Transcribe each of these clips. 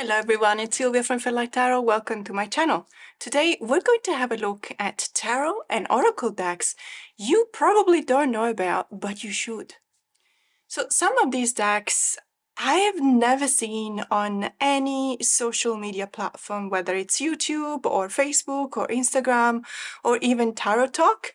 Hello everyone, it's Silvia from Feel Like Tarot. Welcome to my channel. Today we're going to have a look at tarot and oracle decks you probably don't know about, but you should. So some of these decks I have never seen on any social media platform, whether it's YouTube or Facebook or Instagram or even Tarot Talk.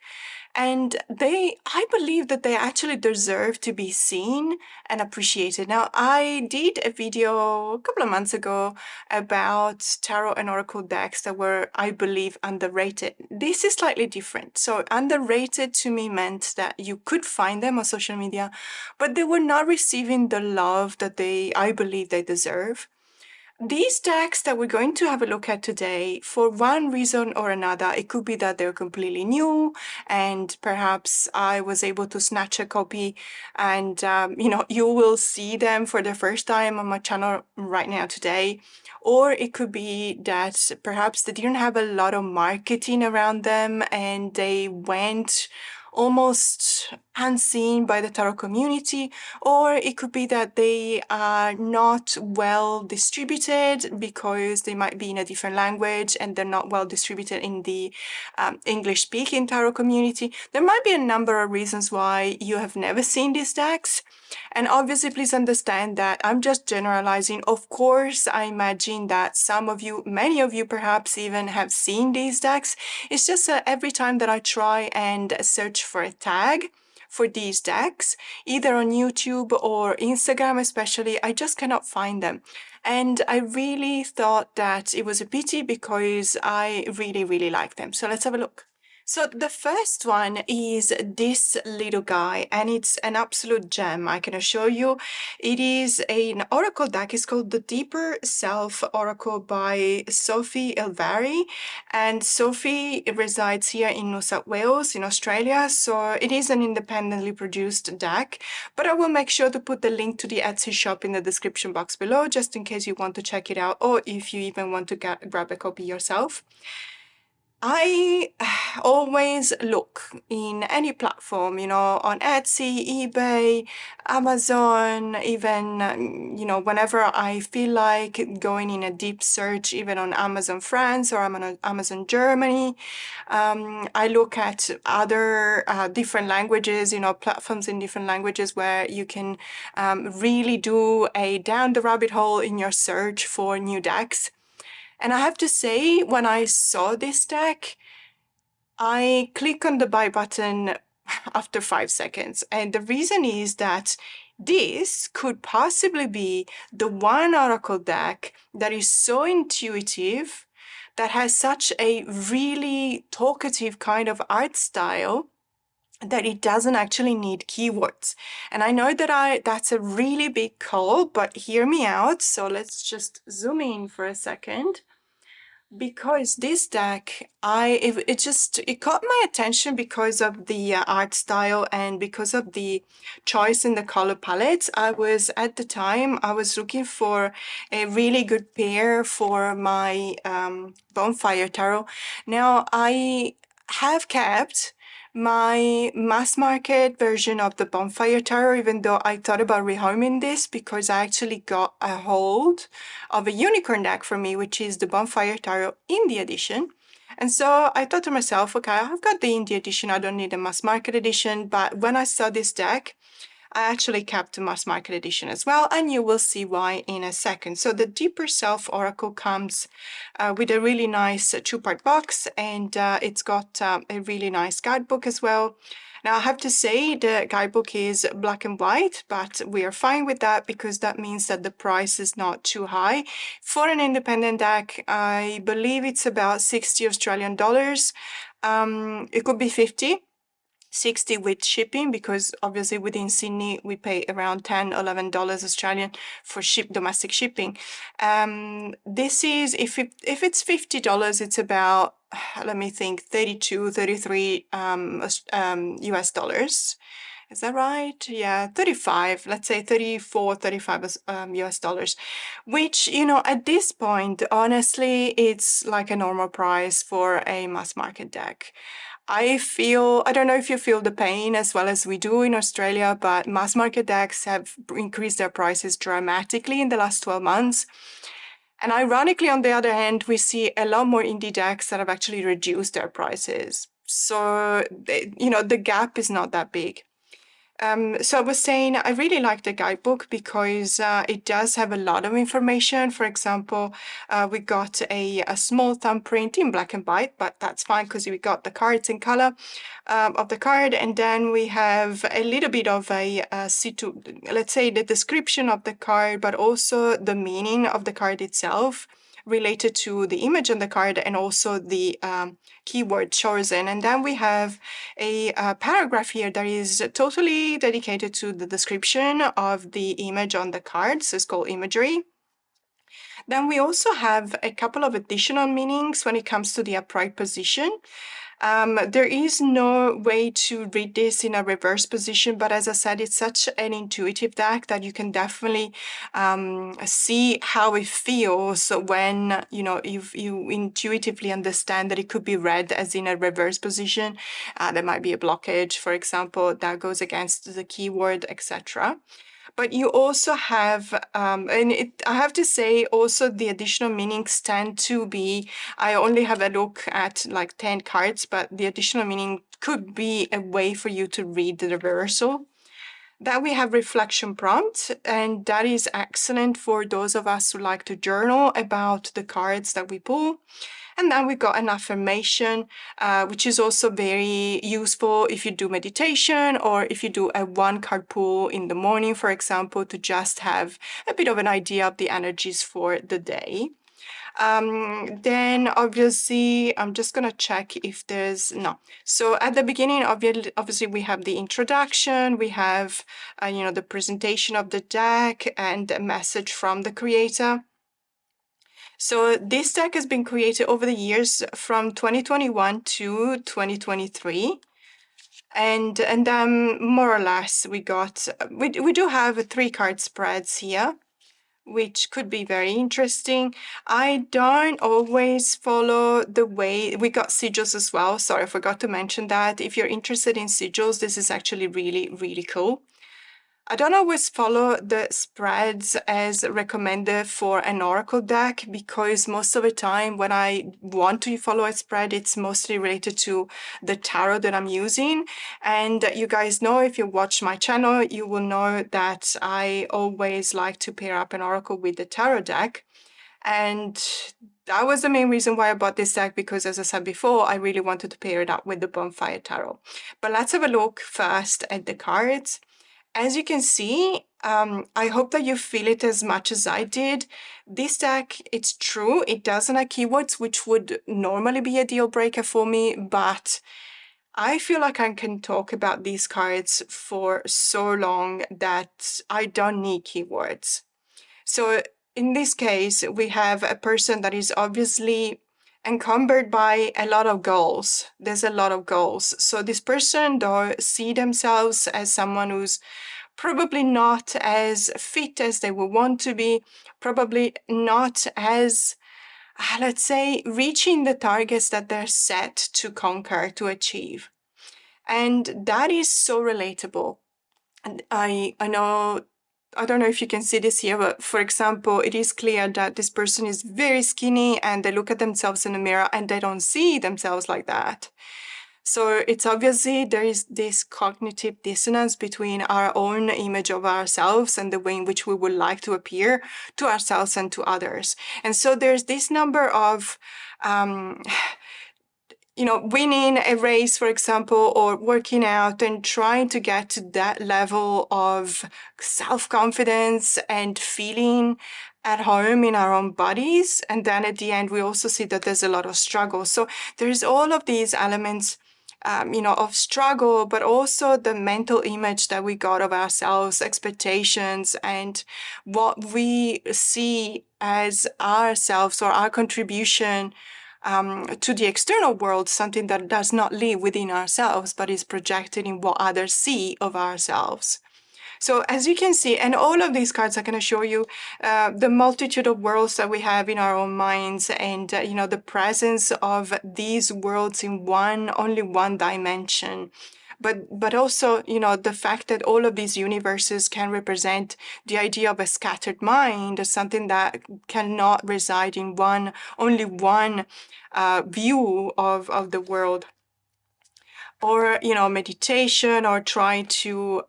And I believe that they actually deserve to be seen and appreciated. Now, I did a video a couple of months ago about tarot and oracle decks that were, I believe, underrated. This is slightly different. So underrated to me meant that you could find them on social media, but they were not receiving the love that I believe they deserve. These decks that we're going to have a look at today, for one reason or another, it could be that they're completely new and perhaps I was able to snatch a copy and, you will see them for the first time on my channel right now today. Or it could be that perhaps they didn't have a lot of marketing around them and they went almost unseen by the tarot community, or it could be that they are not well distributed because they might be in a different language and they're not well distributed in the English-speaking tarot community. There might be a number of reasons why you have never seen these decks. And obviously, please understand that I'm just generalizing. Of course, I imagine that some of you, many of you perhaps even have seen these decks. It's just that every time that I try and search for a tag for these decks, either on YouTube or Instagram especially, I just cannot find them. And I really thought that it was a pity because I really like them. So let's have a look. So the first one is this little guy, and it's an absolute gem, I can assure you. It is an oracle deck. It's called the Deeper Self Oracle by Sophie Elvari. And Sophie resides here in New South Wales in Australia, so it is an independently produced deck. But I will make sure to put the link to the Etsy shop in the description box below, just in case you want to check it out, or if you even want to grab a copy yourself. I always look in any platform, on Etsy, eBay, Amazon, even, whenever I feel like going in a deep search, even on Amazon France or Amazon Germany. I look at other different languages, platforms in different languages where you can really do a down the rabbit hole in your search for new decks. And I have to say, when I saw this deck, I click on the buy button after 5 seconds. And the reason is that this could possibly be the one oracle deck that is so intuitive, that has such a really talkative kind of art style, that it doesn't actually need keywords. And I know that that's a really big call, but hear me out. So let's just zoom in for a second. Because this deck, it caught my attention because of the art style and because of the choice in the color palette. At the time, I was looking for a really good pair for my Bonfire Tarot. Now, I have kept my mass market version of the Bonfire Tarot, even though I thought about rehoming this because I actually got a hold of a unicorn deck for me, which is the Bonfire Tarot Indie Edition. And so I thought to myself, okay, I've got the Indie Edition, I don't need a mass market edition. But when I saw this deck, I actually kept the mass market edition as well, and you will see why in a second. So the Deeper Self Oracle comes with a really nice two-part box, and it's got a really nice guidebook as well. Now, I have to say the guidebook is black and white, but we are fine with that because that means that the price is not too high. For an independent deck, I believe it's about 60 Australian dollars. It could be 50. 60 with shipping, because obviously within Sydney we pay around $10-11 Australian for domestic shipping. This is, if it's $50, it's about, let me think, 32, 33 US dollars. Is that right? Yeah, 35, let's say 34, 35 US dollars, which, at this point, honestly, it's like a normal price for a mass market deck. I don't know if you feel the pain as well as we do in Australia, but mass market decks have increased their prices dramatically in the last 12 months. And ironically, on the other hand, we see a lot more indie decks that have actually reduced their prices. So, the gap is not that big. So I was saying I really like the guidebook because it does have a lot of information. For example, we got a small thumbprint in black and white, but that's fine because we got the cards in color of the card. And then we have a little bit of let's say the description of the card, but also the meaning of the card itself related to the image on the card and also the keyword chosen. And then we have a paragraph here that is totally dedicated to the description of the image on the card. So it's called imagery. Then we also have a couple of additional meanings when it comes to the upright position. There is no way to read this in a reverse position, but as I said, it's such an intuitive deck that you can definitely see how it feels when you intuitively understand that it could be read as in a reverse position. There might be a blockage, for example, that goes against the keyword, etc. But you also have, I have to say, also the additional meanings tend to be, I only have a look at like 10 cards, but the additional meaning could be a way for you to read the reversal. Then we have reflection prompt, and that is excellent for those of us who like to journal about the cards that we pull. And then we got an affirmation, which is also very useful if you do meditation or if you do a one card pull in the morning, for example, to just have a bit of an idea of the energies for the day. Then obviously, I'm just going to check if there's no. So at the beginning, obviously we have the introduction, we have, the presentation of the deck and a message from the creator. So this deck has been created over the years from 2021 to 2023. And then more or less we do have 3 card spreads here, which could be very interesting. I don't always follow the way we got sigils as well. Sorry, I forgot to mention that. If you're interested in sigils, this is actually really, really cool. I don't always follow the spreads as recommended for an oracle deck because most of the time when I want to follow a spread, it's mostly related to the tarot that I'm using. And you guys know, if you watch my channel, you will know that I always like to pair up an oracle with the tarot deck. And that was the main reason why I bought this deck, because as I said before, I really wanted to pair it up with the Bonfire Tarot. But let's have a look first at the cards. As you can see, I hope that you feel it as much as I did. This deck, it's true, it doesn't have keywords, which would normally be a deal breaker for me, but I feel like I can talk about these cards for so long that I don't need keywords. So in this case, we have a person that is obviously encumbered by a lot of goals. There's a lot of goals. So this person, though, see themselves as someone who's probably not as fit as they would want to be, probably not as, let's say, reaching the targets that they're set to conquer, to achieve. And that is so relatable. And I know, I don't know if you can see this here, but for example, it is clear that this person is very skinny and they look at themselves in the mirror and they don't see themselves like that. So it's obviously there is this cognitive dissonance between our own image of ourselves and the way in which we would like to appear to ourselves and to others. And so there's this number of winning a race, for example, or working out and trying to get to that level of self-confidence and feeling at home in our own bodies. And then at the end, we also see that there's a lot of struggle. So there's all of these elements, of struggle, but also the mental image that we got of ourselves, expectations, and what we see as ourselves or our contribution to the external world, something that does not live within ourselves, but is projected in what others see of ourselves. So as you can see, and all of these cards are going to show you the multitude of worlds that we have in our own minds, and the presence of these worlds in only one dimension. but also, you know, the fact that all of these universes can represent the idea of a scattered mind, or something that cannot reside in only one view of the world. Or, you know, meditation, or trying to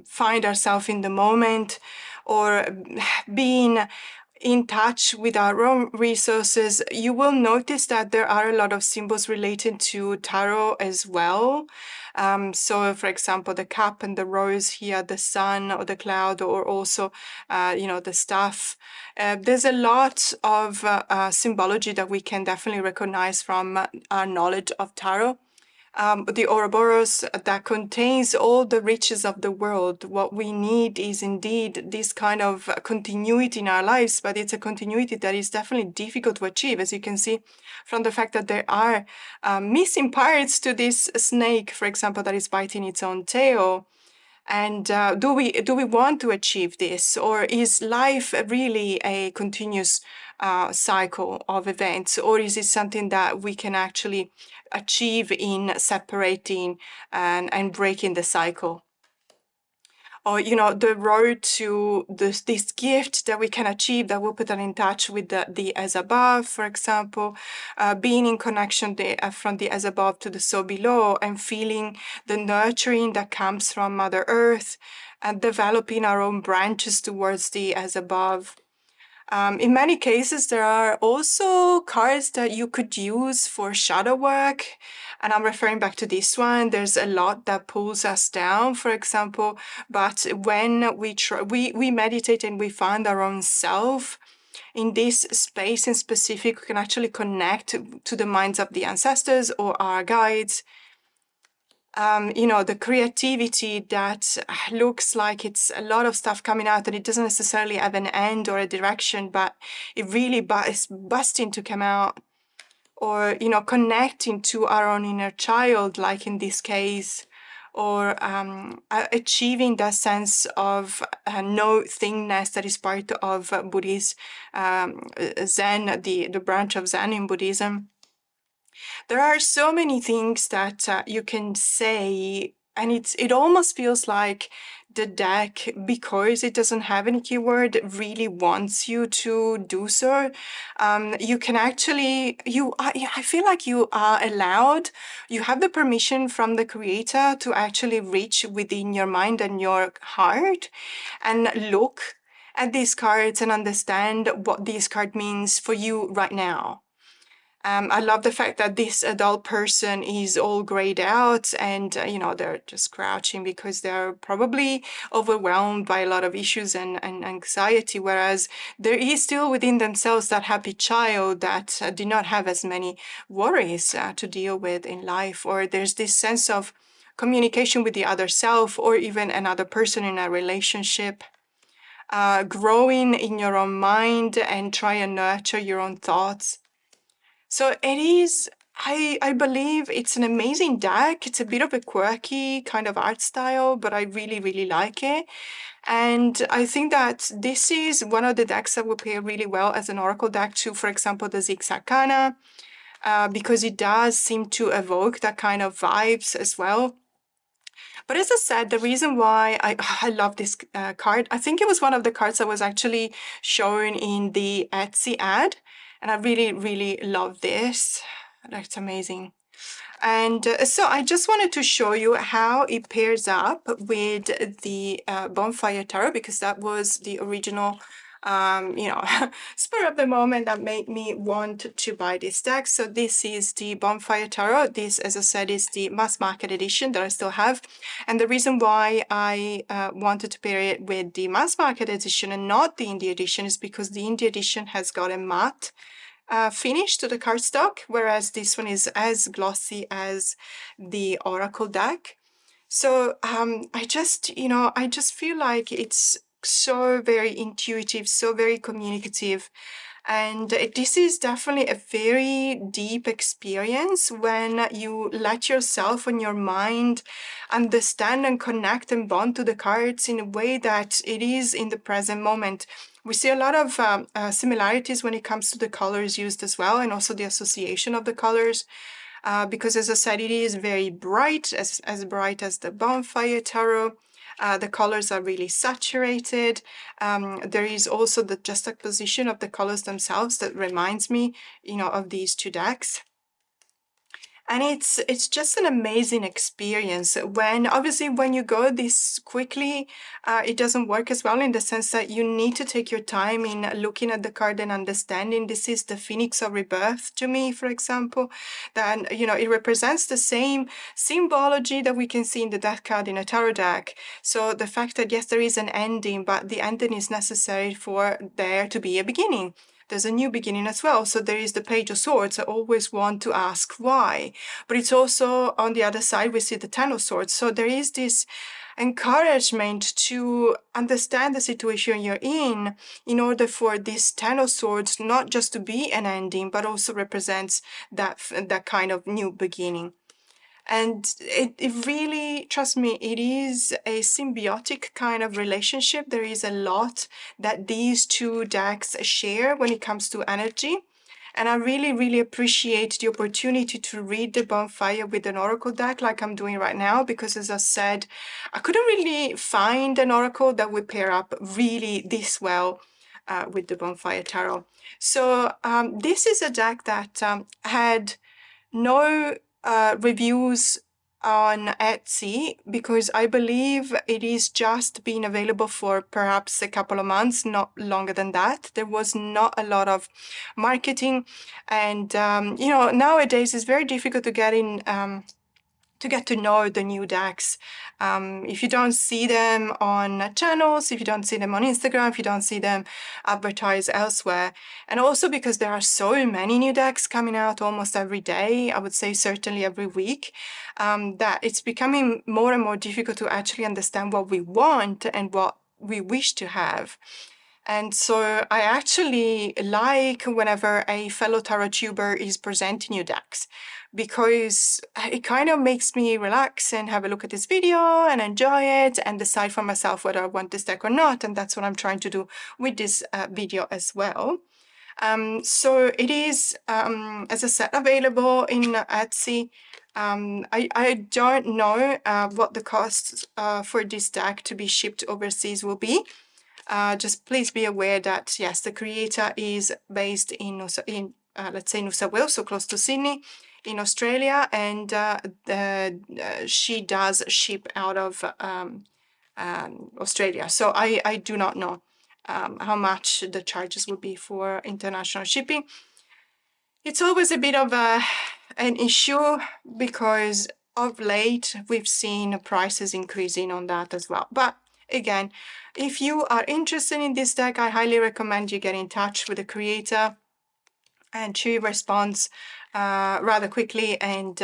find ourselves in the moment, or being in touch with our own resources. You will notice that there are a lot of symbols related to tarot as well. So, for example, the cup and the rose here, the sun or the cloud, or also, you know, the staff. There's a lot of symbology that we can definitely recognize from our knowledge of tarot. The Ouroboros that contains all the riches of the world. What we need is indeed this kind of continuity in our lives, but it's a continuity that is definitely difficult to achieve, as you can see from the fact that there are missing parts to this snake, for example, that is biting its own tail. And do we want to achieve this, or is life really a continuous cycle of events, or is it something that we can actually achieve in separating and breaking the cycle? Or, you know, the road to this gift that we can achieve, that will put us in touch with the as above, for example, being in connection from the as above to the so below, and feeling the nurturing that comes from Mother Earth, and developing our own branches towards the as above. In many cases, there are also cards that you could use for shadow work. And I'm referring back to this one. There's a lot that pulls us down, for example. But when we meditate and we find our own self, in this space in specific, we can actually connect to the minds of the ancestors or our guides. You know, the creativity that looks like it's a lot of stuff coming out, and it doesn't necessarily have an end or a direction, but it really is busting to come out. Or, you know, connecting to our own inner child, like in this case, or achieving that sense of no thingness that is part of Buddhist Zen, the branch of Zen in Buddhism. There are so many things that you can say, and it almost feels like the deck, because it doesn't have any keyword, really wants you to do so. You can actually, I feel like you are allowed, you have the permission from the creator to actually reach within your mind and your heart and look at these cards and understand what this card means for you right now. I love the fact that this adult person is all grayed out, and you know, they're just crouching because they're probably overwhelmed by a lot of issues and anxiety, whereas there is still within themselves that happy child that did not have as many worries to deal with in life. Or there's this sense of communication with the other self, or even another person in a relationship. Growing in your own mind and try and nurture your own thoughts. So it is, I believe it's an amazing deck. It's a bit of a quirky kind of art style, but I really, really like it. And I think that this is one of the decks that will pair really well as an oracle deck to, for example, the Zigzagana, because it does seem to evoke that kind of vibes as well. But as I said, the reason why I love this card, I think it was one of the cards that was actually shown in the Etsy ad. And I really, really love this. That's amazing. And so I just wanted to show you how it pairs up with the Bonfire Tarot, because that was the original, you know, spur of the moment that made me want to buy this deck. So this is the Bonfire Tarot. This, as I said, is the mass market edition that I still have. And the reason why I wanted to pair it with the mass market edition and not the indie edition is because the indie edition has got a matte finish to the cardstock, whereas this one is as glossy as the Oracle deck. So I just, you know, I just feel like it's so very intuitive, so very communicative. And this is definitely a very deep experience when you let yourself and your mind understand and connect and bond to the cards in a way that it is in the present moment. We see a lot of similarities when it comes to the colors used as well, and also the association of the colors. because, as I said, it is very bright, as bright as the Bonfire Tarot. The colors are really saturated. There is also the juxtaposition of the colors themselves that reminds me, of these two decks. And it's just an amazing experience. Obviously when you go this quickly, it doesn't work as well, in the sense that you need to take your time in looking at the card and understanding. This is the Phoenix of Rebirth to me, for example. Then, it represents the same symbology that we can see in the death card in a tarot deck. So the fact that, yes, there is an ending, but the ending is necessary for there to be a beginning. There's a new beginning as well. So there is the Page of Swords. I always want to ask why. But it's also, on the other side, we see the Ten of Swords. So there is this encouragement to understand the situation you're in order for this Ten of Swords not just to be an ending, but also represents that kind of new beginning. And it really, trust me, it is a symbiotic kind of relationship. There is a lot that these two decks share when it comes to energy. And I really, really appreciate the opportunity to read the Bonfire with an Oracle deck like I'm doing right now, because, as I said, I couldn't really find an Oracle that would pair up really this well with the Bonfire Tarot. So this is a deck that had no reviews on Etsy, because I believe it is just been available for perhaps a couple of months, not longer than that. There was not a lot of marketing, and nowadays it's very difficult to get in to get to know the new decks. If you don't see them on channels, if you don't see them on Instagram, if you don't see them advertised elsewhere. And also because there are so many new decks coming out almost every day, I would say certainly every week, that it's becoming more and more difficult to actually understand what we want and what we wish to have. And so I actually like whenever a fellow tarot tuber is presenting new decks, because it kind of makes me relax and have a look at this video and enjoy it and decide for myself whether I want this deck or not. And that's what I'm trying to do with this video as well. So it is, as I said, available in Etsy. I don't know what the costs for this deck to be shipped overseas will be. Just please be aware that, yes, the creator is based in let's say New South Wales, so close to Sydney in Australia, and she does ship out of Australia. So I do not know how much the charges would be for international shipping. It's always a bit of an issue, because of late we've seen prices increasing on that as well. But again, if you are interested in this deck, I highly recommend you get in touch with the creator, and she responds rather quickly, and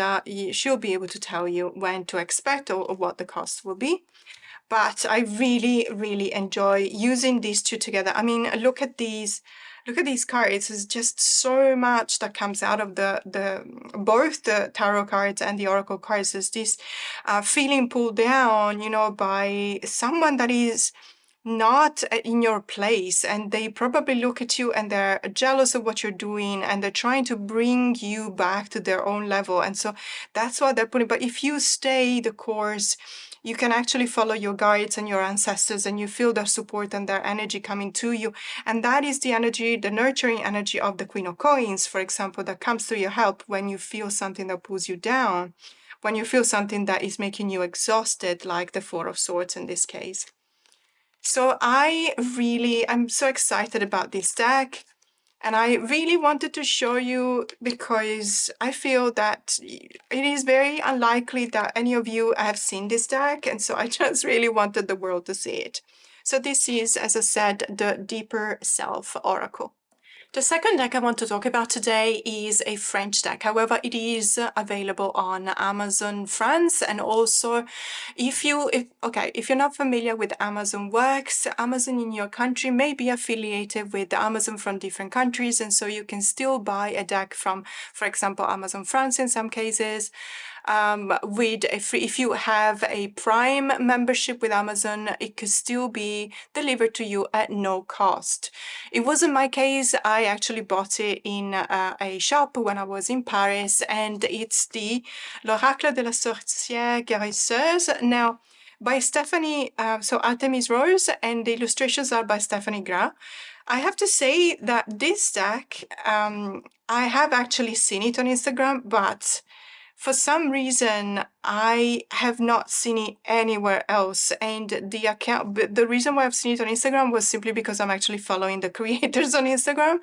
she'll be able to tell you when to expect or what the cost will be. But I really, really enjoy using these two together. I mean, look at these cards. There's just so much that comes out of both the tarot cards and the oracle cards. There's this feeling pulled down, by someone that is not in your place, and they probably look at you and they're jealous of what you're doing, and they're trying to bring you back to their own level. And so that's what they're putting. But if you stay the course, you can actually follow your guides and your ancestors, and you feel their support and their energy coming to you. And that is the energy, the nurturing energy of the Queen of Coins, for example, that comes to your help when you feel something that pulls you down, when you feel something that is making you exhausted, like the Four of Swords in this case. So I'm so excited about this deck, and I really wanted to show you, because I feel that it is very unlikely that any of you have seen this deck, and so I just really wanted the world to see it. So this is, as I said, the Deeper Self Oracle. The second deck I want to talk about today is a French deck. However, it is available on Amazon France, and also if you're not familiar with Amazon Works, Amazon in your country may be affiliated with Amazon from different countries, and so you can still buy a deck from, for example, Amazon France in some cases. with a free, if you have a Prime membership with Amazon, it could still be delivered to you at no cost. It wasn't my case. I actually bought it in a shop when I was in Paris, and it's the L'Oracle de la Sorcière Guérisseuse. Now, by Stephanie, so Artemis Rose, and the illustrations are by Stephanie Gras. I have to say that this deck, I have actually seen it on Instagram, but for some reason, I have not seen it anywhere else. And the reason why I've seen it on Instagram was simply because I'm actually following the creators on Instagram.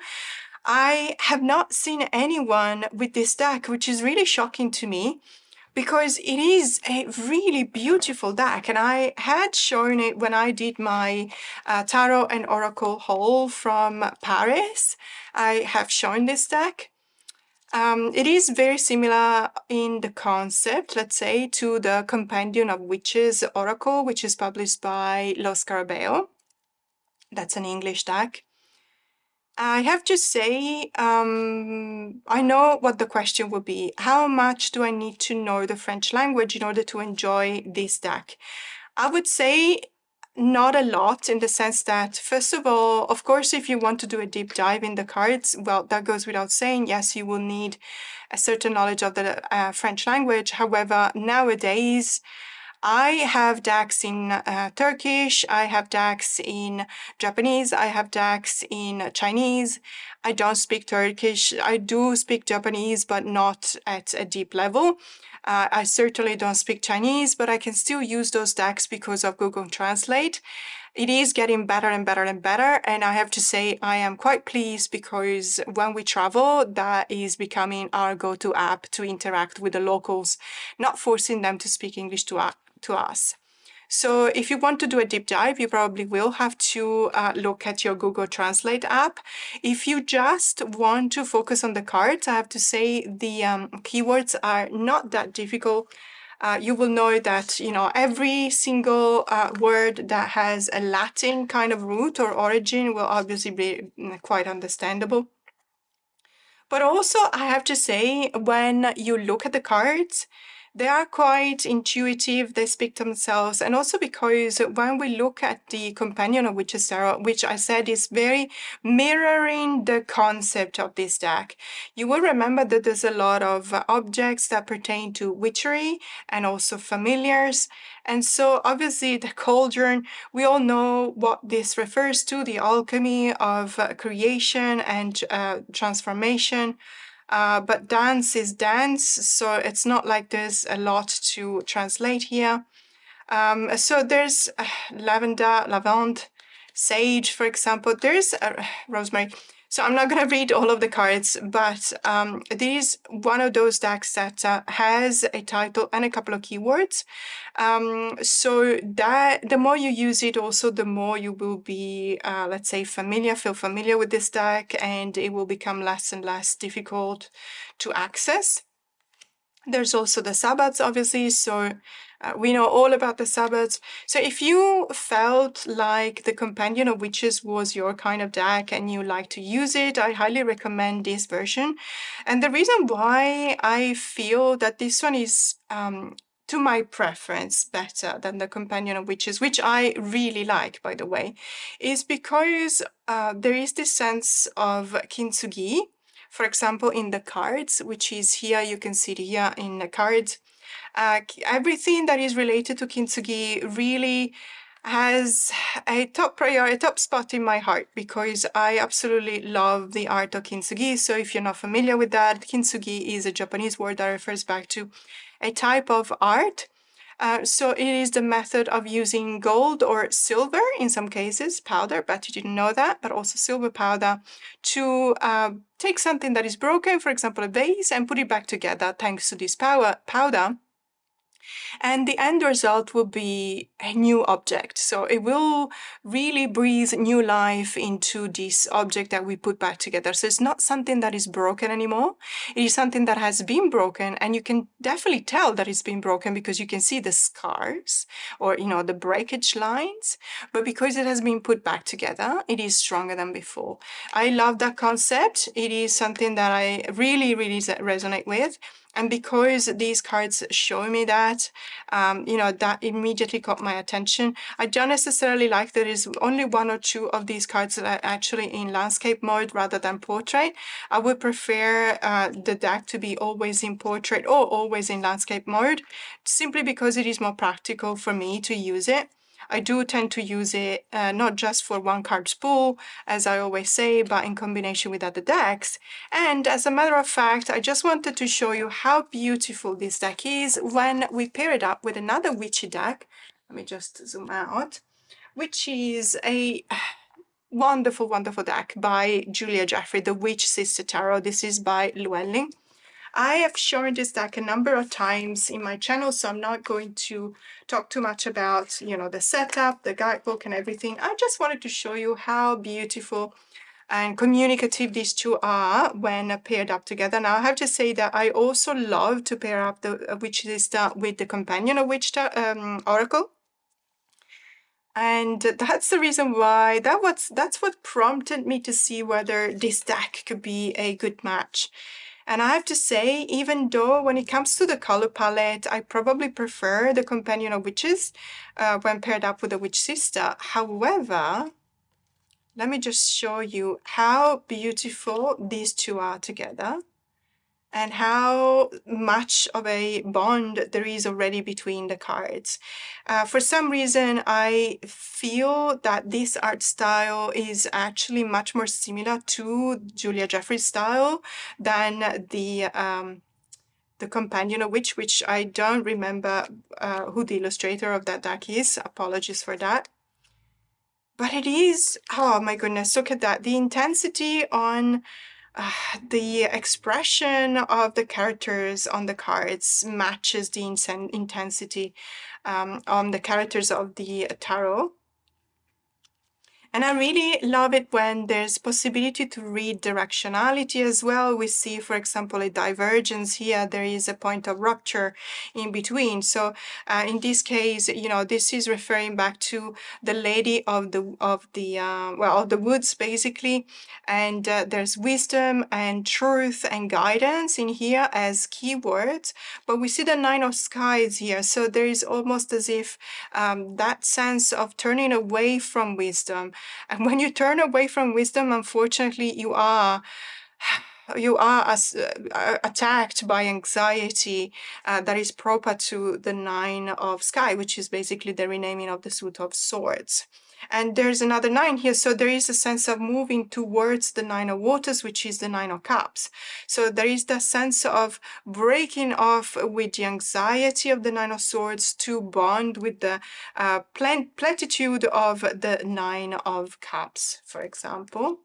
I have not seen anyone with this deck, which is really shocking to me, because it is a really beautiful deck. And I had shown it when I did my tarot and oracle haul from Paris. I have shown this deck. It is very similar in the concept, let's say, to the Compendium of Witches Oracle, which is published by Lo Scarabeo. That's an English deck. I have to say, I know what the question would be. How much do I need to know the French language in order to enjoy this deck? I would say not a lot, in the sense that, first of all, of course, if you want to do a deep dive in the cards, well, that goes without saying. Yes, you will need a certain knowledge of the French language. However, nowadays, I have decks in Turkish, I have decks in Japanese, I have decks in Chinese. I don't speak Turkish. I do speak Japanese, but not at a deep level. I certainly don't speak Chinese, but I can still use those decks because of Google Translate. It is getting better and better and better, and I have to say I am quite pleased, because when we travel, that is becoming our go-to app to interact with the locals, not forcing them to speak English to us. So if you want to do a deep dive, you probably will have to look at your Google Translate app. If you just want to focus on the cards, I have to say the keywords are not that difficult. You will know that, you know, every single word that has a Latin kind of root or origin will obviously be quite understandable. But also, I have to say, when you look at the cards, they are quite intuitive, they speak to themselves, and also because when we look at the Companion of Witches Tarot, which I said is very mirroring the concept of this deck, you will remember that there's a lot of objects that pertain to witchery and also familiars. And so obviously the cauldron, we all know what this refers to, the alchemy of creation and transformation. But dance is dance, so it's not like there's a lot to translate here. So there's lavender, sage, for example. There's rosemary. So I'm not going to read all of the cards, but this is one of those decks that has a title and a couple of keywords. So that the more you use it, also the more you will be, let's say, feel familiar with this deck, and it will become less and less difficult to access. There's also the Sabbats, obviously, so we know all about the Sabbats. So if you felt like the Companion of Witches was your kind of deck and you like to use it, I highly recommend this version. And the reason why I feel that this one is, to my preference, better than the Companion of Witches, which I really like, by the way, is because there is this sense of kintsugi. For example, in the cards, which is here, you can see it here in the cards, everything that is related to kintsugi really has a top spot in my heart, because I absolutely love the art of kintsugi. So if you're not familiar with that, kintsugi is a Japanese word that refers back to a type of art. So it is the method of using gold or silver, in some cases, powder, but you didn't know that, but also silver powder, to take something that is broken, for example, a vase, and put it back together thanks to this powder. And the end result will be a new object. So it will really breathe new life into this object that we put back together. So it's not something that is broken anymore. It is something that has been broken, and you can definitely tell that it's been broken because you can see the scars or, you know, the breakage lines. But because it has been put back together, it is stronger than before. I love that concept. It is something that I really, really resonate with. And because these cards show me that, you know, that immediately caught my attention. I don't necessarily like there is only one or two of these cards that are actually in landscape mode rather than portrait. I would prefer the deck to be always in portrait or always in landscape mode, simply because it is more practical for me to use it. I do tend to use it not just for one card spool, as I always say, but in combination with other decks. And as a matter of fact, I just wanted to show you how beautiful this deck is when we pair it up with another witchy deck. Let me just zoom out, which is a wonderful, wonderful deck by Julia Jeffrey, the Witch Sister Tarot. This is by Llewellyn. I have shown this deck a number of times in my channel, so I'm not going to talk too much about, you know, the setup, the guidebook and everything. I just wanted to show you how beautiful and communicative these two are when paired up together. Now, I have to say that I also love to pair up the Witch Sister with the Companion of Witch Oracle. And that's the reason why, that's what prompted me to see whether this deck could be a good match. And I have to say, even though when it comes to the color palette, I probably prefer the Companion of Witches when paired up with the Witch Sister. However, let me just show you how beautiful these two are together and how much of a bond there is already between the cards. For some reason, I feel that this art style is actually much more similar to Julia Jeffrey's style than the Companion of Witch, which I don't remember who the illustrator of that deck is. Apologies for that. But it is, oh my goodness, look at that. The intensity on the expression of the characters on the cards matches the intensity on the characters of the tarot. And I really love it when there's possibility to read directionality as well. We see, for example, a divergence here. There is a point of rupture in between. So in this case, you know, this is referring back to the Lady of the Woods, basically. And there's wisdom and truth and guidance in here as keywords. But we see the Nine of Scythes here. So there is almost as if that sense of turning away from wisdom. And when you turn away from wisdom, unfortunately, you are attacked by anxiety that is proper to the Nine of Sky, which is basically the renaming of the Suit of Swords. And there's another 9 here, so there is a sense of moving towards the 9 of Waters, which is the 9 of Cups. So there is the sense of breaking off with the anxiety of the 9 of Swords to bond with the plenitude of the 9 of Cups, for example.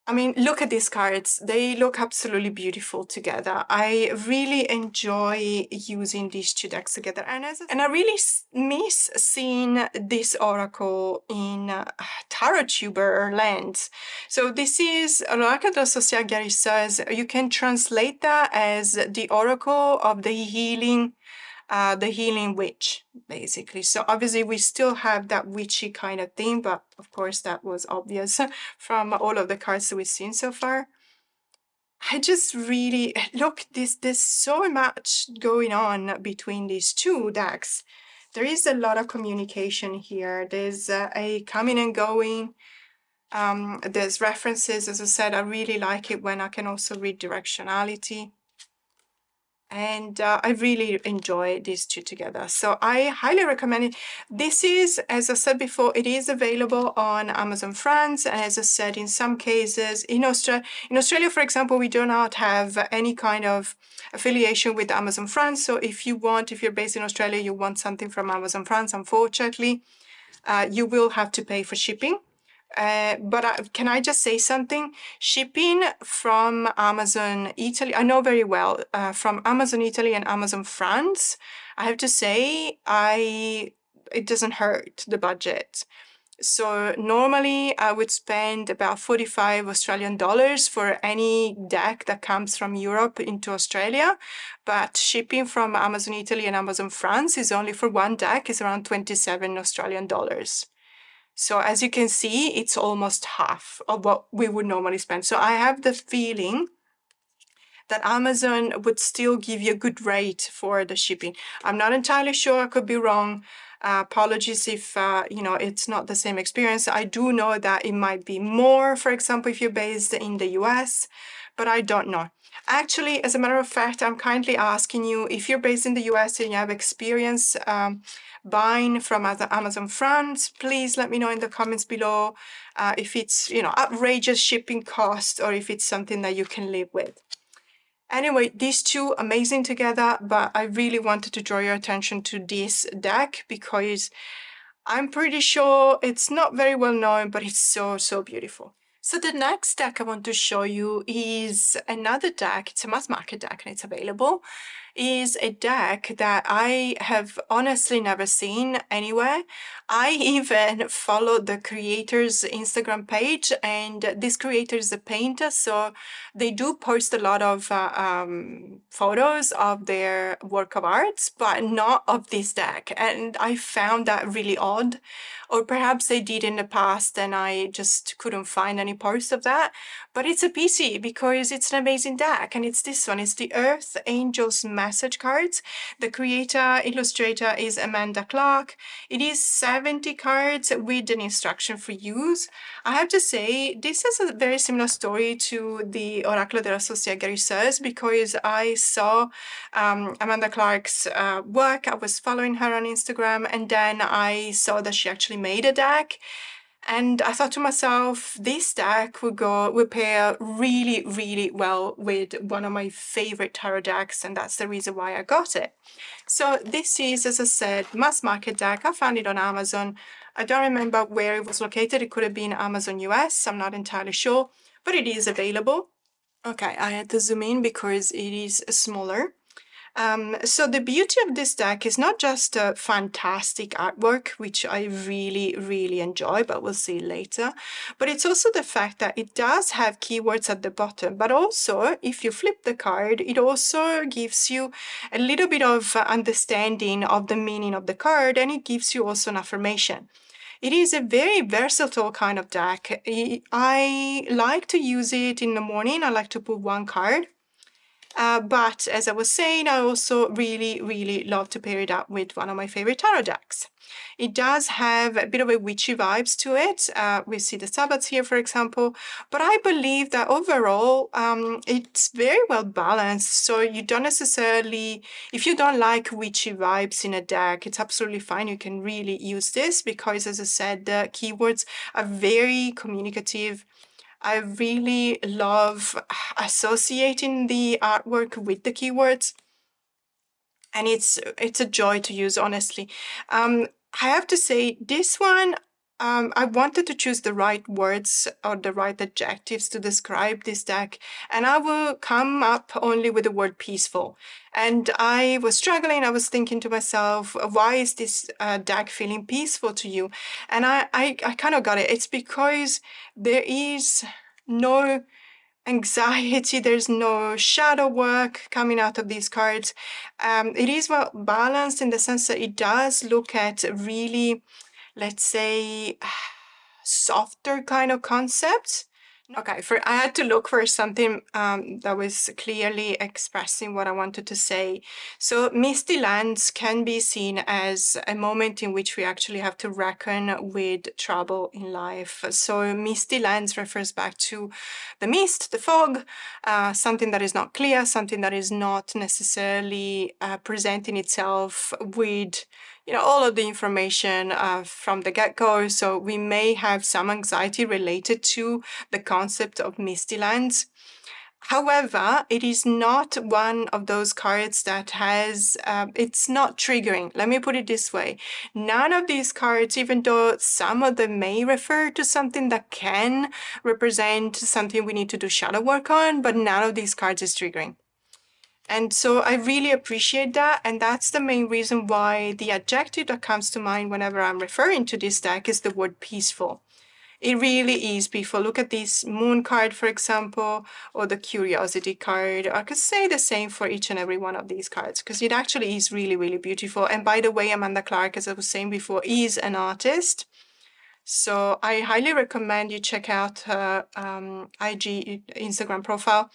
I mean, look at these cards. They look absolutely beautiful together. I really enjoy using these two decks together. And I really miss seeing this oracle in Tarot Tuber lands. So this is Oracle de Social Guérisseuse. You can translate that as the oracle of the healing witch, basically. So obviously we still have that witchy kind of thing, but of course that was obvious from all of the cards that we've seen so far. I just really, look, there's so much going on between these two decks. There is a lot of communication here. There's a coming and going. There's references. As I said, I really like it when I can also read directionality. And I really enjoy these two together. So I highly recommend it. This is, as I said before, it is available on Amazon France. And as I said, in some cases, in Australia, for example, we do not have any kind of affiliation with Amazon France. So if you're based in Australia, you want something from Amazon France, unfortunately, you will have to pay for shipping. But can I just say something? Shipping from Amazon Italy, I know very well, from Amazon Italy and Amazon France, I have to say, it doesn't hurt the budget. So normally I would spend about 45 Australian dollars for any deck that comes from Europe into Australia. But shipping from Amazon Italy and Amazon France is only for one deck, is around 27 Australian dollars. So as you can see, it's almost half of what we would normally spend. So I have the feeling that Amazon would still give you a good rate for the shipping. I'm not entirely sure, I could be wrong. Apologies if it's not the same experience. I do know that it might be more, for example, if you're based in the US, but I don't know. Actually, as a matter of fact, I'm kindly asking you, if you're based in the US and you have experience buying from Amazon France, please let me know in the comments below if it's outrageous shipping costs or if it's something that you can live with. Anyway, these two amazing together, but I really wanted to draw your attention to this deck because I'm pretty sure it's not very well known, but it's so, so beautiful. So the next deck I want to show you is another deck. It's a mass market deck and it's available. Is a deck that I have honestly never seen anywhere. I even followed the creator's Instagram page, and this creator is a painter, so they do post a lot of photos of their work of arts, but not of this deck. And I found that really odd, or perhaps they did in the past and I just couldn't find any post of that. But it's a PC because it's an amazing deck, and it's this one. It's the Earth Angels message cards. The creator illustrator is Amanda Clark. It is 70 cards with an instruction for use. I have to say, this is a very similar story to the Oracolo della Società Griseuse, because I saw Amanda Clark's work. I was following her on Instagram, and then I saw that she actually made a deck. And I thought to myself, this deck would pair really, really well with one of my favorite tarot decks, and that's the reason why I got it. So this is, as I said, mass market deck. I found it on Amazon. I don't remember where it was located. It could have been Amazon US. I'm not entirely sure, but it is available. Okay, I had to zoom in because it is smaller. So the beauty of this deck is not just a fantastic artwork, which I really, really enjoy, but we'll see later, but it's also the fact that it does have keywords at the bottom, but also if you flip the card, it also gives you a little bit of understanding of the meaning of the card, and it gives you also an affirmation. It is a very versatile kind of deck. I like to use it in the morning. I like to put one card. But as I was saying, I also really, really love to pair it up with one of my favorite tarot decks. It does have a bit of a witchy vibes to it. We see the Sabbats here, for example, but I believe that overall it's very well balanced. So you don't necessarily, if you don't like witchy vibes in a deck, it's absolutely fine. You can really use this because, as I said, the keywords are very communicative. I really love associating the artwork with the keywords, and it's a joy to use, honestly. I have to say, this one, I wanted to choose the right words or the right adjectives to describe this deck, and I will come up only with the word peaceful. And I was struggling. I was thinking to myself, why is this deck feeling peaceful to you? And I kind of got it. It's because there is no anxiety, there's no shadow work coming out of these cards. It is well balanced in the sense that it does look at really, let's say, softer kind of concepts. Okay, I had to look for something that was clearly expressing what I wanted to say. So misty lands can be seen as a moment in which we actually have to reckon with trouble in life. So misty lands refers back to the mist, the fog, something that is not clear, something that is not necessarily presenting itself with all of the information from the get-go. So we may have some anxiety related to the concept of misty lands. However, it is not one of those cards that has, it's not triggering. Let me put it this way. None of these cards, even though some of them may refer to something that can represent something we need to do shadow work on, but none of these cards is triggering. And so I really appreciate that, and that's the main reason why the adjective that comes to mind whenever I'm referring to this deck is the word peaceful. It really is peaceful. Look at this moon card, for example, or the curiosity card. I could say the same for each and every one of these cards because it actually is really, really beautiful. And by the way, Amanda Clark, as I was saying before, is an artist. So I highly recommend you check out her IG Instagram profile.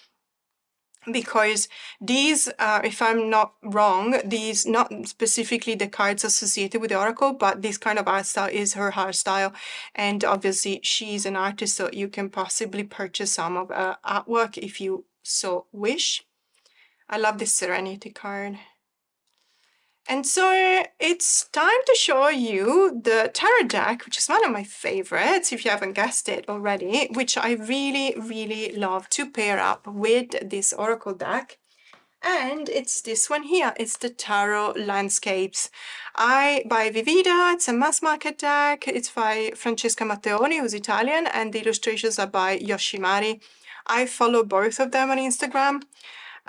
because these, if I'm not wrong, these, not specifically the cards associated with the oracle, but this kind of art style is her art style. And obviously she's an artist, so you can possibly purchase some of her artwork if you so wish. I love this Serenity card. And so it's time to show you the tarot deck, which is one of my favorites, if you haven't guessed it already, which I really, really love to pair up with this oracle deck. And it's this one here. It's the Tarot Landscapes by Vivida. It's a mass market deck. It's by Francesca Matteoni, who's Italian, and the illustrations are by Yoshimari. I follow both of them on Instagram.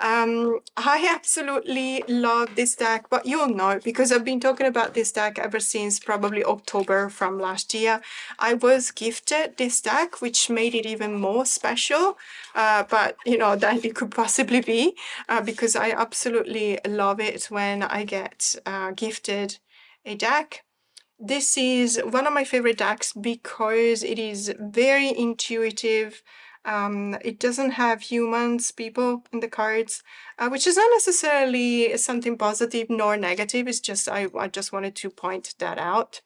I absolutely love this deck, but you'll know because I've been talking about this deck ever since probably October from last year. I was gifted this deck, which made it even more special, but you know, than it could possibly be, because I absolutely love it when I get gifted a deck. This is one of my favorite decks because it is very intuitive. It doesn't have humans, people in the cards, which is not necessarily something positive nor negative. It's just I just wanted to point that out.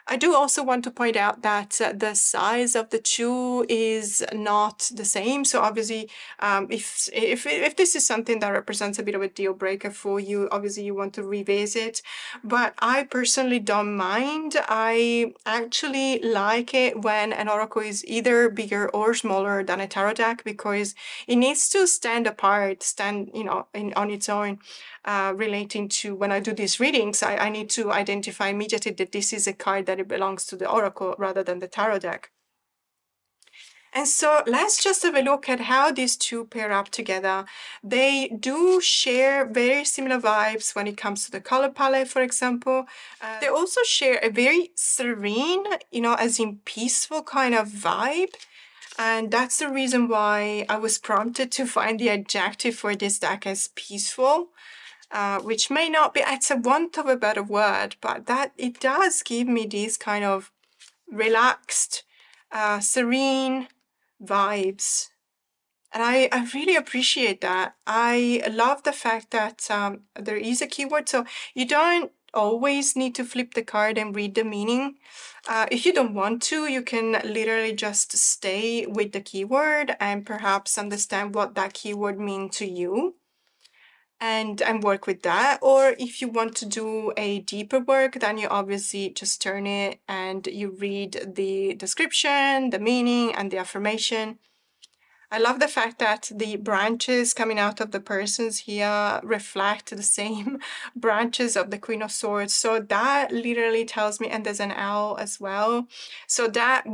I do also want to point out that the size of the two is not the same. So obviously, if this is something that represents a bit of a deal breaker for you, obviously you want to revisit. But I personally don't mind. I actually like it when an oracle is either bigger or smaller than a tarot deck because it needs to stand apart, you know, on its own. Relating to when I do these readings, I need to identify immediately that this is a card that it belongs to the oracle rather than the tarot deck. And so let's just have a look at how these two pair up together. They do share very similar vibes when it comes to the color palette, for example. They also share a very serene, you know, as in peaceful kind of vibe. And that's the reason why I was prompted to find the adjective for this deck as peaceful. Which may not be, it's a want of a better word, but that it does give me these kind of relaxed, serene vibes. And I really appreciate that. I love the fact that there is a keyword, so you don't always need to flip the card and read the meaning. If you don't want to, you can literally just stay with the keyword and perhaps understand what that keyword means to you. And work with that. Or if you want to do a deeper work, then you obviously just turn it and you read the description, the meaning, and the affirmation. I love the fact that the branches coming out of the persons here reflect the same branches of the Queen of Swords. So that literally tells me, and there's an owl as well. So that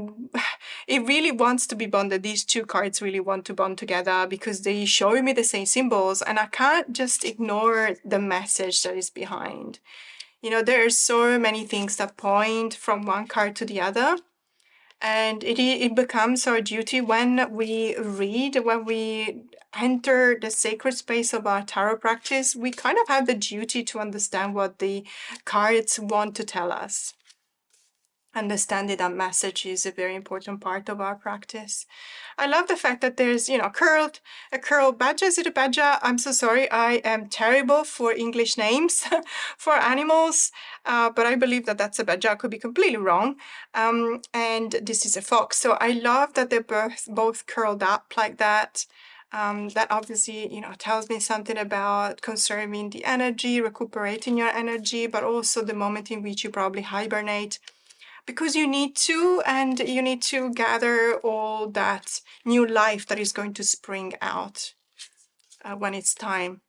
it really wants to be bonded. These two cards really want to bond together because they show me the same symbols and I can't just ignore the message that is behind. You know, there are so many things that point from one card to the other. And it becomes our duty when we read, when we enter the sacred space of our tarot practice, we kind of have the duty to understand what the cards want to tell us. Understanding that message is a very important part of our practice. I love the fact that there's, you know, a curled badger. Is it a badger? I'm so sorry. I am terrible for English names for animals, but I believe that that's a badger. I could be completely wrong. And this is a fox. So I love that they're both curled up like that. That obviously, you know, tells me something about conserving the energy, recuperating your energy, but also the moment in which you probably hibernate. Because you need to, and you need to gather all that new life that is going to spring out when it's time.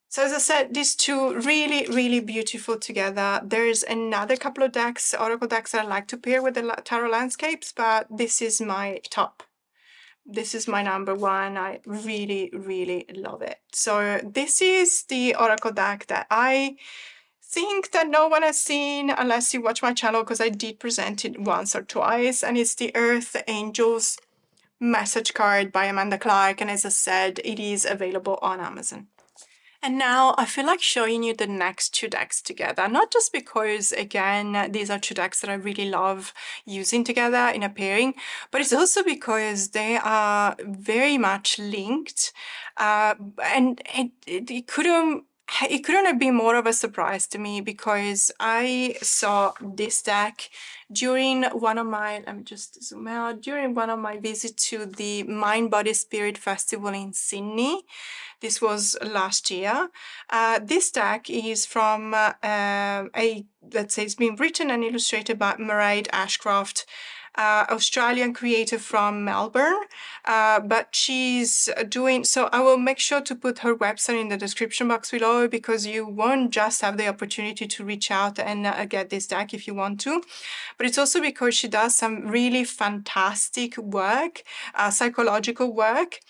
So as I said, these two really, really beautiful together. There's another couple of decks, oracle decks that I like to pair with the Tarot Landscapes, but this is my top. This is my number one. I really, really love it. So this is the oracle deck that I think that no one has seen unless you watch my channel, because I did present it once or twice, and it's the Earth Angels message card by Amanda Clark, and as I said, it is available on Amazon. And now I feel like showing you the next two decks together, not just because, again, these are two decks that I really love using together in a pairing, but it's also because they are very much linked. And it couldn't have been more of a surprise to me because I saw this deck during one of my, let me just zoom out, during one of my visits to the Mind, Body, Spirit Festival in Sydney. This was last year. This deck is from let's say it's been written and illustrated by Mairead Ashcroft, Australian creator from Melbourne, but she's doing, so I will make sure to put her website in the description box below because you won't just have the opportunity to reach out and get this deck if you want to, but it's also because she does some really fantastic work, psychological work,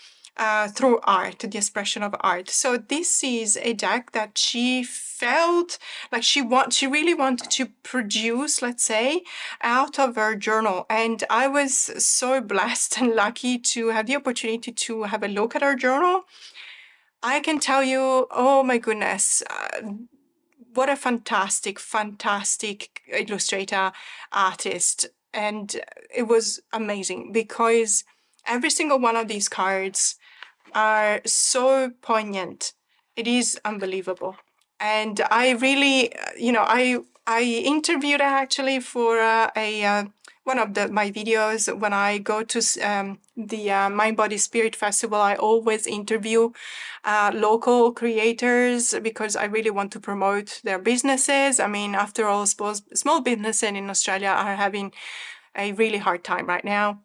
through art, the expression of art. So this is a deck that she felt like she really wanted to produce, let's say, out of her journal. And I was so blessed and lucky to have the opportunity to have a look at her journal. I can tell you, oh my goodness, what a fantastic, fantastic illustrator, artist. And it was amazing because every single one of these cards are so poignant. It is unbelievable. And I really, I interviewed her actually for one of my videos. When I go to the Mind, Body, Spirit Festival, I always interview local creators because I really want to promote their businesses. I mean, after all, small businesses in Australia are having a really hard time right now.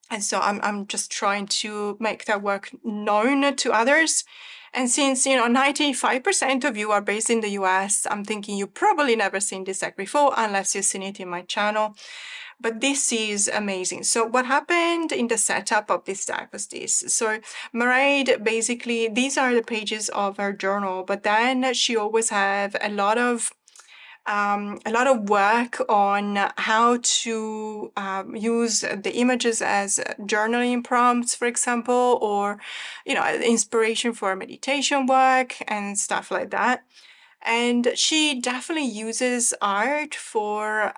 And so I'm just trying to make that work known to others. And since, 95% of you are based in the US, I'm thinking you've probably never seen this deck before unless you've seen it in my channel. But this is amazing. So what happened in the setup of this deck was this. So Mairead, basically, these are the pages of her journal, but then she always have a lot of work on how to use the images as journaling prompts, for example, or, inspiration for meditation work and stuff like that. And she definitely uses art for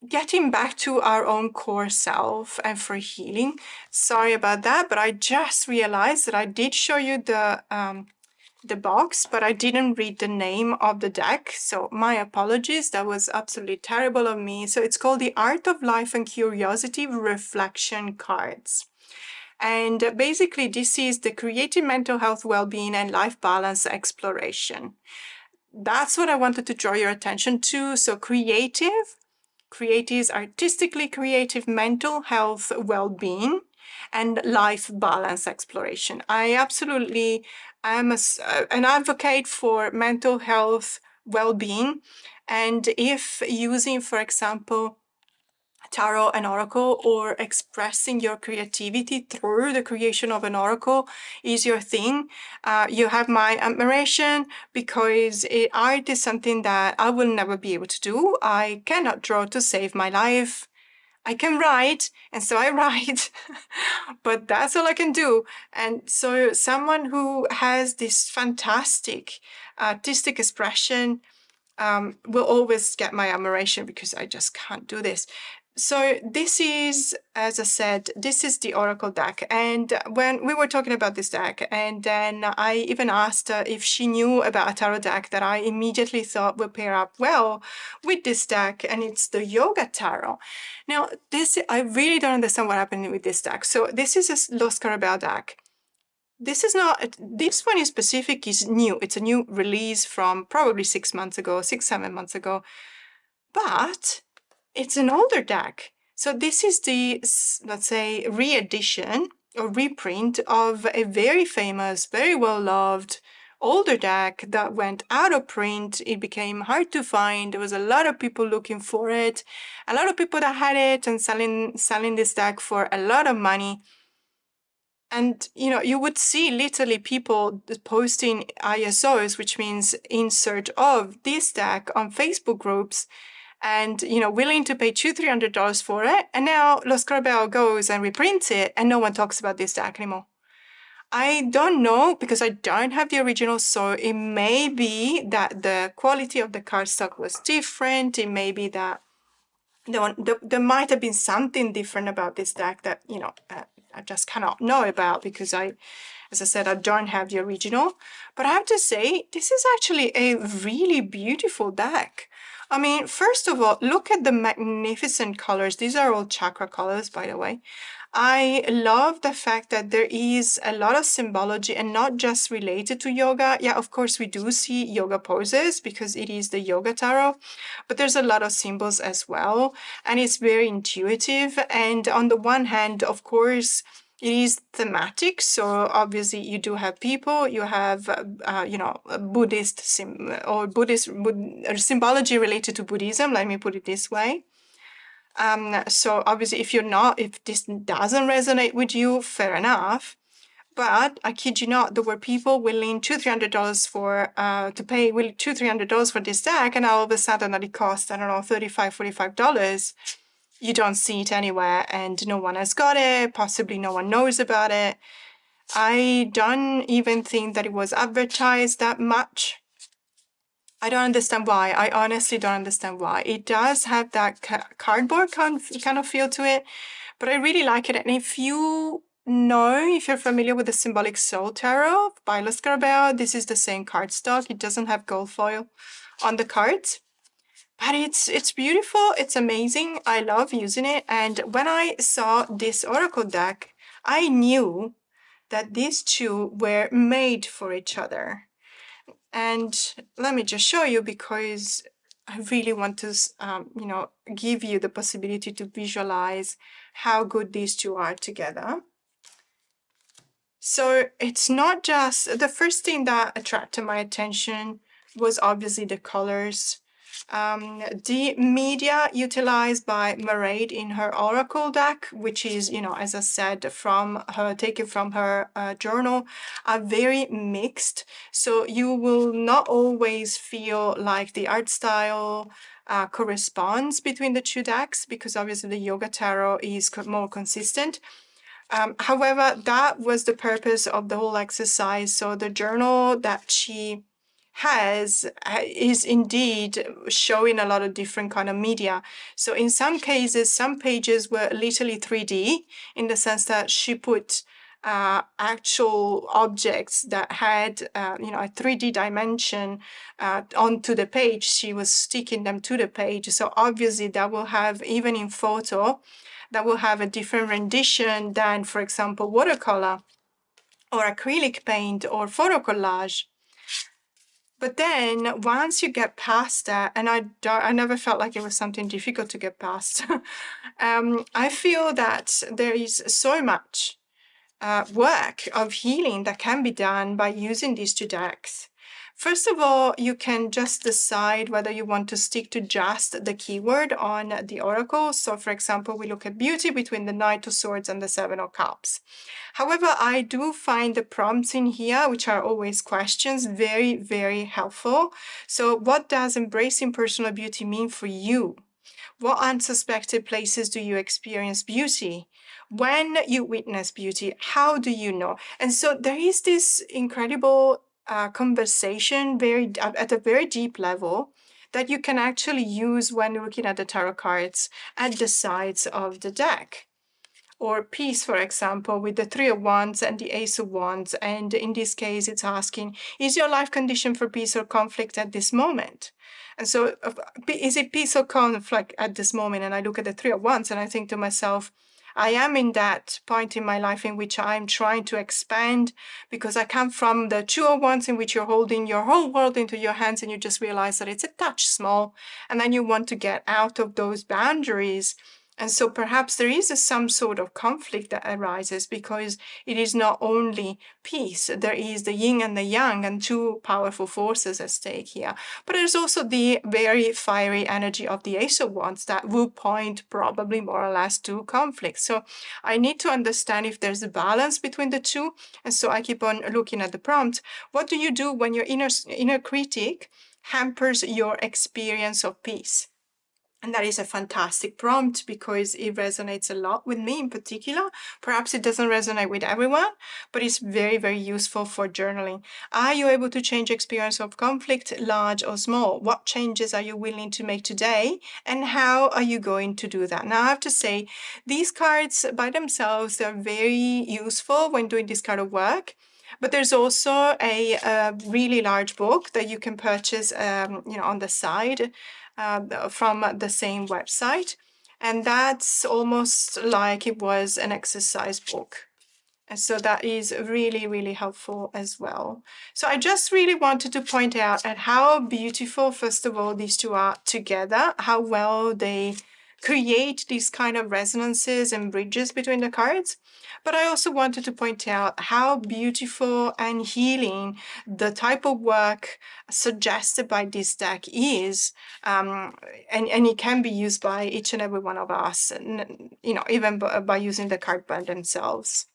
getting back to our own core self and for healing. Sorry about that, but I just realized that I did show you the box, but I didn't read the name of the deck, so my apologies. That was absolutely terrible of me. So it's called The Art of Life and Curiosity Reflection Cards. And basically this is the creative mental health, well-being and life balance exploration. That's what I wanted to draw your attention to. So creative is artistically creative, mental health, well-being and life balance exploration. I absolutely am an advocate for mental health, well-being, and if using, for example, tarot and oracle or expressing your creativity through the creation of an oracle is your thing, you have my admiration because art is something that I will never be able to do. I cannot draw to save my life. I can write, and so I write, but that's all I can do. And so someone who has this fantastic artistic expression will always get my admiration because I just can't do this. So this is, as I said, this is the Oracle deck. And when we were talking about this deck, and then I even asked her if she knew about a tarot deck that I immediately thought would pair up well with this deck, and it's the Yoga Tarot. Now, I really don't understand what happened with this deck. So this is a Los Carabel deck. This one in specific is new. It's a new release from probably 7 months ago. But it's an older deck. So this is the, let's say, re-edition or reprint of a very famous, very well-loved older deck that went out of print. It became hard to find. There was a lot of people looking for it. A lot of people that had it and selling this deck for a lot of money. And, you would see literally people posting ISOs, which means in search of this deck on Facebook groups, and, willing to pay $200-300 for it. And now Los Carabel goes and reprints it, and no one talks about this deck anymore. I don't know because I don't have the original, so it may be that the quality of the cardstock was different. It may be that there might have been something different about this deck that, you know, I just cannot know about because as I said, I don't have the original. But I have to say, this is actually a really beautiful deck. I mean, first of all, look at the magnificent colors. These are all chakra colors, by the way. I love the fact that there is a lot of symbology and not just related to yoga. Yeah, of course, we do see yoga poses because it is the yoga tarot, but there's a lot of symbols as well, and it's very intuitive. And on the one hand, of course, it is thematic. So obviously you do have people, you have, you know, Buddhist symbology related to Buddhism, let me put it this way. So obviously if this doesn't resonate with you, fair enough. But I kid you not, there were people willing $200-300 for to pay $200-300 for this deck, and all of a sudden that it cost, I don't know, $35-45. You don't see it anywhere, and no one has got it. Possibly no one knows about it. I don't even think that it was advertised that much. I don't understand why. I honestly don't understand why. It does have that cardboard kind of feel to it, but I really like it. And if you're familiar with the Symbolic Soul Tarot by Balgowlah, this is the same cardstock. It doesn't have gold foil on the cards, but it's beautiful. It's amazing. I love using it. And when I saw this Oracle deck, I knew that these two were made for each other. And let me just show you, because I really want to, you know, give you the possibility to visualize how good these two are together. So it's not just, the first thing that attracted my attention was obviously the colors. The media utilized by Mairead in her Oracle deck, which is, you know, as I said, taken from her journal, are very mixed. So you will not always feel like the art style corresponds between the two decks, because obviously the Yoga Tarot is more consistent. However, that was the purpose of the whole exercise. So the journal that she has is indeed showing a lot of different kind of media. So in some cases, some pages were literally 3D, in the sense that she put actual objects that had you know, a 3D dimension onto the page. She was sticking them to the page. So obviously that will have, even in photo, that will have a different rendition than, for example, watercolor or acrylic paint or photo collage. But then once you get past that, and I never felt like it was something difficult to get past, I feel that there is so much work of healing that can be done by using these two decks. First of all, you can just decide whether you want to stick to just the keyword on the oracle. So for example, we look at beauty between the Knight of Swords and the Seven of Cups. However, I do find the prompts in here, which are always questions, very, very helpful. So what does embracing personal beauty mean for you? What unsuspected places do you experience beauty? When you witness beauty, how do you know? And so there is this incredible conversation at a very deep level that you can actually use when looking at the tarot cards at the sides of the deck. Or peace, for example, with the Three of Wands and the Ace of Wands. And in this case, it's asking, is your life conditioned for peace or conflict at this moment? And so is it peace or conflict at this moment? And I look at the Three of Wands and I think to myself, I am in that point in my life in which I'm trying to expand, because I come from the Two of Wands, in which you're holding your whole world into your hands and you just realize that it's a touch small, and then you want to get out of those boundaries. And so perhaps there is some sort of conflict that arises, because it is not only peace, there is the yin and the yang and two powerful forces at stake here. But there's also the very fiery energy of the Ace of Wands that will point probably more or less to conflict. So I need to understand if there's a balance between the two. And so I keep on looking at the prompt. What do you do when your inner critic hampers your experience of peace? And that is a fantastic prompt because it resonates a lot with me in particular. Perhaps it doesn't resonate with everyone, but it's very, very useful for journaling. Are you able to change experience of conflict, large or small? What changes are you willing to make today? And how are you going to do that? Now, I have to say, these cards by themselves, they're very useful when doing this kind of work. But there's also a really large book that you can purchase, on the side from the same website. And that's almost like it was an exercise book. And so that is really, really helpful as well. So I just really wanted to point out at how beautiful, first of all, these two are together, how well they create these kind of resonances and bridges between the cards. But I also wanted to point out how beautiful and healing the type of work suggested by this deck is, and it can be used by each and every one of us, and, even by using the card by themselves.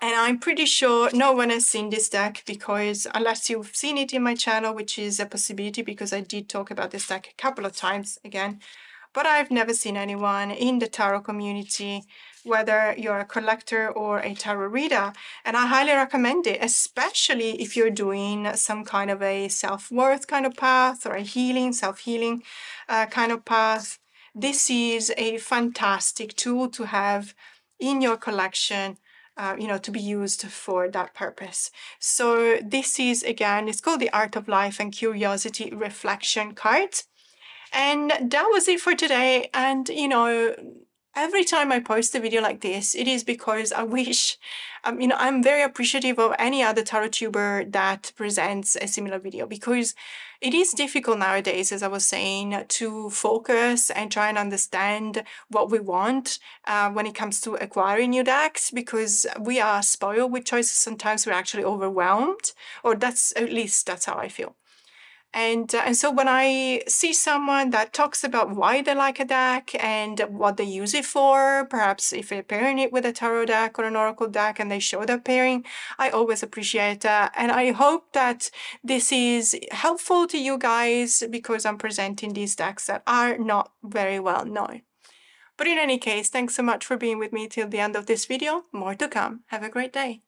And I'm pretty sure no one has seen this deck, because unless you've seen it in my channel, which is a possibility because I did talk about this deck a couple of times again, but I've never seen anyone in the tarot community, whether you're a collector or a tarot reader, and I highly recommend it, especially if you're doing some kind of a self-worth kind of path or a healing, self-healing kind of path. This is a fantastic tool to have in your collection, to be used for that purpose. So this is, again, it's called the Art of Life and Curiosity Reflection card. And that was it for today. And, every time I post a video like this, it is because I wish, I'm very appreciative of any other tarot tuber that presents a similar video, because it is difficult nowadays, as I was saying, to focus and try and understand what we want when it comes to acquiring new decks, because we are spoiled with choices. Sometimes we're actually overwhelmed, or at least that's how I feel. And so when I see someone that talks about why they like a deck and what they use it for, perhaps if they're pairing it with a tarot deck or an oracle deck and they show that pairing, I always appreciate that. And I hope that this is helpful to you guys, because I'm presenting these decks that are not very well known. But in any case, thanks so much for being with me till the end of this video. More to come. Have a great day.